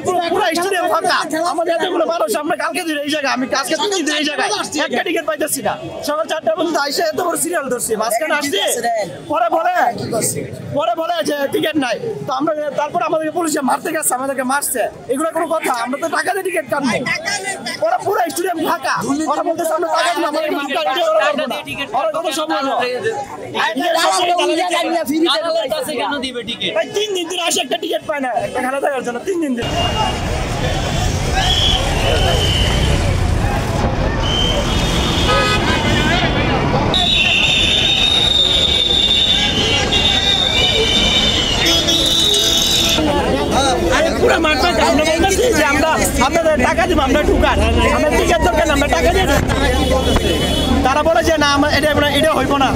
পুরো স্টেডিয়াম ফাঁকা, আমাদের এতগুলো মানুষ, আমরা কালকে দিন এই জায়গায়, আমি আজকে 3 দিন এই জায়গায় একটা টিকিট পাইতেছি না। সকাল 4টা পর্যন্ত আইসে এত বড় সিরিয়াল ধরছি, মাঝখানে আসছি, পরে বলে যে টিকিট নাই। তো আমরা তারপর আমাদেরকে পুলিশে মারতে গেছে, আমাদেরকে মারছে, এগুলো কোনো কথা? আমরা তো টাকা দিয়ে টিকিট কাটবো, ওরা পুরো স্টেডিয়াম ফাঁকা, ওরা বলতেছে আমরা টাকা দিলাম, ওরা কত সম্ভব না। 3 দিন ধরে আসে একটা টিকিট পায় না, একটা খেলা দেখার জন্য 3 দিন ধরে। পুরো মাঠ ফাঁকা, আমরা বলতেছি যে আমরা আপনাদের টাকা দিব, আমরা ঢুকার, আমরা টিকিট দরকার, আমরা টাকা দিয়ে। তারা বলে যে না, এটা হইব না।